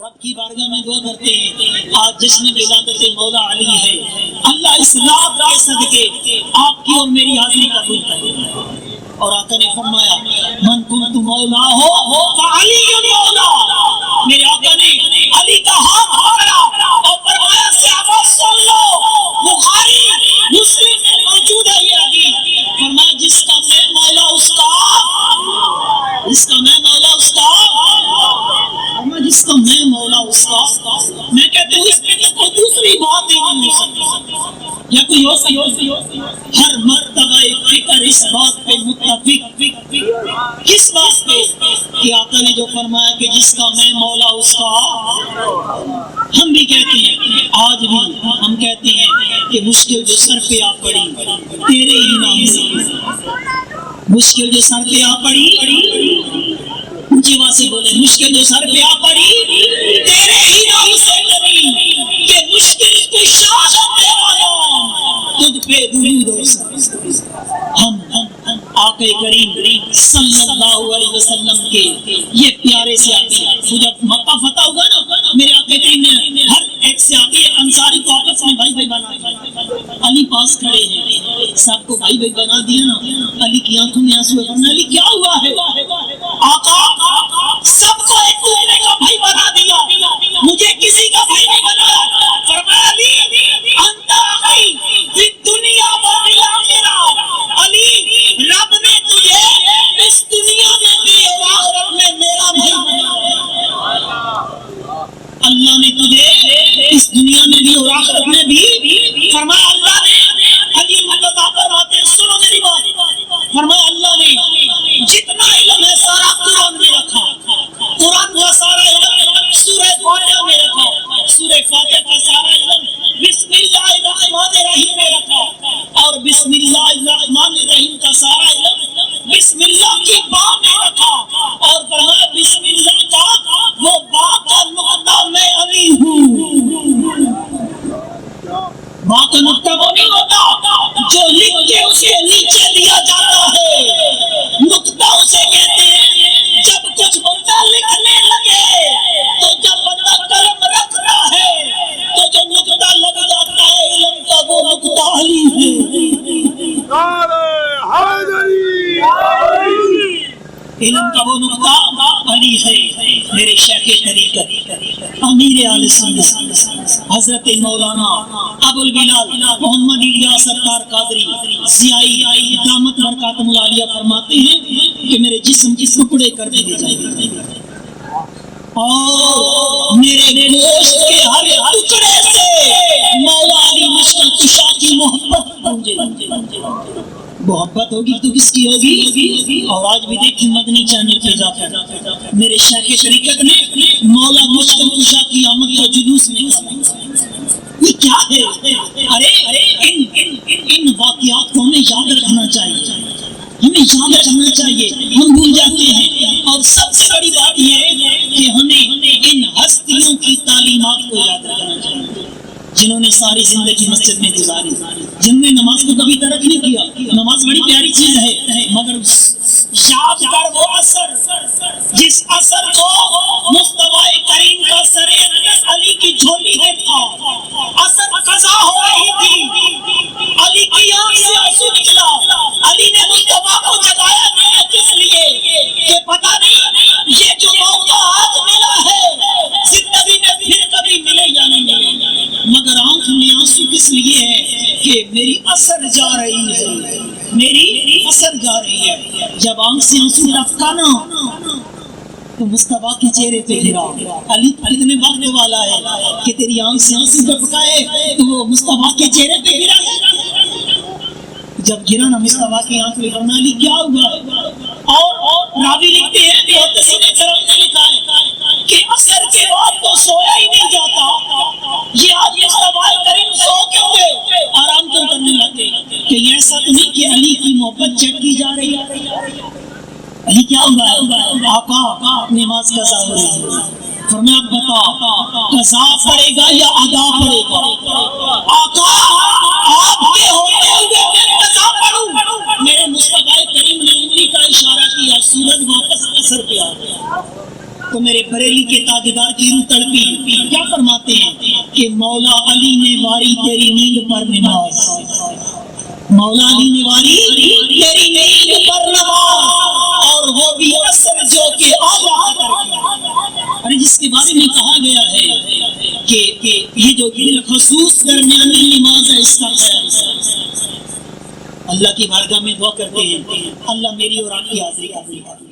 رب کی بارگاہ میں دعا کرتے ہیں آج جشن ولادت مولا علی ہے، اللہ اس رات کے صدقے آپ کی اور میری حاضری قبول کرے۔ اور آقا نے فرمایا من کنت مولا ہو فعلی مولا، میرے آقا نے علی کا ہاتھ پکڑا اور فرمایا صحابہ سن لو، بخاری مسلم میں موجود ہے یہ حدیث، فرمایا جس کا میں مولا اس کا، جس کا میں مولا اس کا، جس کا میں مولا اس کا، میں کہتا ہوں اس میں تو کوئی دوسری بات ہی نہیں ہو سکتی یا کوئی ہر مرتبہ فکر اس بات پہ متفق، کس بات پہ کہ آقا نے جو فرمایا کہ جس کا میں مولا اس کا، ہم بھی کہتے ہیں آج بھی ہم کہتے ہیں کہ مشکل جو سر پہ آ پڑی تیرے ہی نام سے، مشکل جو سر پہ آ پڑی اونچی آواز سے بولے، مشکل جو سر پہ آ پڑی تیرے ہی نام سے نبی، کہ مشکل کشا ہے تیرا نام، تجھ پہ درود و سلام۔ ہم آقا کریم صلی اللہ علیہ وسلم کے یہ پیارے سے آتی ہے، جب مکہ فتح ہوا نا میرے آقا کریم نے ہر ایک سے آتی ہے انصاری کو آپس میں بھائی بھائی بنا دیا، علی پاس کھڑے ہیں، سب کو بھائی بھائی بنا دیا نا، علی کی آنکھوں میں آنسو ہے، علی کیا ہوا ہے؟ آقا سب کو ایک دوسرے کا بھائی بنا دیا، مجھے کسی کا بھائی نہیں بنایا، فرمایا علی انت اخی فی الدنیا والآخرہ، علی رب نے تجھے اس دنیا میں بھی اور آخرت میں میرا بھائی بنایا، اللہ نے تجھے اس دنیا میں بھی اور آخرت میں بھی، فرمایا اللہ نے علی مدد فرماتے ہیں سنو میری بات، فرمایا اللہ نے جتنا علم ہے سارا قرآن میں رکھا، قرآن کا سارا علم سورہ فاتحہ میں رکھا، سورہ فاتحہ کا سارا علم بسم اللہ الرحمن الرحیم میں رکھا، اور بسم اللہ الرحمن الرحیم کا سارا علم بسم اللہ کی با میں رکھا، اور فرمایا بسم اللہ کا وہ با کا نقطہ میں علی ہوں، با کا نقطہ وہ نہیں ہوتا جو لکھ کے اس کے نیچے دیا جاتا ہے، نقطہ اسے کہتے ہیں جب کچھ بندہ لکھنے لگے تو جب بندہ قلم رکھتا ہے تو جو نقطہ لگ جاتا ہے علم کا وہ نقطہ علی ہے، علم کا وہ نقطہ علی ہے۔ میرے شیخ طریقت امیر اہل سنت حضرت مولانا ابو البلال محمد الیاس ستار قادری ضیائی دامت برکاتہ العالیہ فرماتے ہیں کہ میرے جسم کے ٹکڑے کر دیے جائیں اور میرے گوشت کے ہر ٹکڑے سے مولا علی مشکل کشا کی محبت گونجے، محبت ہوگی تو کس کی ہوگی؟ اور آج بھی دیکھیں مدنی چینل پہ جا کر میرے شیخ طریقت نے مولا مشکل کشا کی آمد کا جلوس نکالا، یہ کیا ہے؟ ارے ان واقعات کو ہمیں یاد رکھنا چاہیے، ہمیں یاد رکھنا چاہیے، ہم بھول جاتے ہیں، اور سب سے بڑی بات یہ ہے کہ ہمیں ان ہستیوں کی تعلیمات کو یاد رکھنا چاہیے جنہوں نے ساری زندگی مسجد میں گزاری، جنہوں نے نماز کو کبھی ترک نہیں کیا، نماز بڑی پیاری چیز ہے، مگر یاد کر وہ اثر جس اثر کو مصطفی کریم کا سر اقدس علی کی جھولی میں تھا، اثر قضا ہو رہی تھی، علی کی آنکھ سے آنسو نکلا، علی نے مصطفیٰ کو جگایا نہیں کس لیے کہ پتہ نہیں یہ جو موقع آج ملا ہے زندگی میں پھر کبھی ملے یا نہیں ملے، مگر آنکھ میں آنسو کس لیے ہے کہ میری اثر جا رہی ہے، میری اثر جا رہی ہے۔ جب آنکھ سے آنسو ٹپکا نا تو مصطفیٰ کے چہرے پہ گرا، علی کتنے وقت والا ہے کہ تیری آنکھ سے آنسو ٹپکائے تو وہ مصطفیٰ کے چہرے پہ گرا ہے، جب گرا نا مصطفیٰ کی آنکھ میں فرمایا علی کیا ہوا؟ اور راوی لکھتے ہیں کہ محدثین کرام نے لکھا ہے کہ اثر کے بعد تو سویا ہی نہیں جاتا، یہ آج مصطفیٰ کریم سو کیوں گئے، آرام کیوں کرنے لگے، کہ یہ ایسا تو نہیں کہ علی کی محبت چیک کی جا رہی ہے، علی کیا ہوا؟ آقا نماز قضا ہو رہی ہے، فرمایا اب بتا قضا پڑے گا یا ادا پڑے گا؟ آقا آپ کے ہوتے ہوئے میں قضا پڑھوں؟ میرے مصطفیٰ کریم نے انگلی کا اشارہ کیا، سورج واپس اثر پہ آ گیا، تو میرے بریلی کے تاجدار کی روح تڑپی، کیا فرماتے ہیں کہ مولا علی نے واری تیری نیند پر نماز، مولا علی نے واری تیری نیند پر نماز، اور وہ بھی اثر جو کہ اعلیٰ قدر کی۔ ارے جس کے بارے میں کہا گیا ہے کہ یہ جو بالخصوص درمیانی نماز ہے، اس کا خیال اللہ کی بارگاہ میں دعا کرتے ہیں اللہ میری اور آپ کی حاضری قبول کرے۔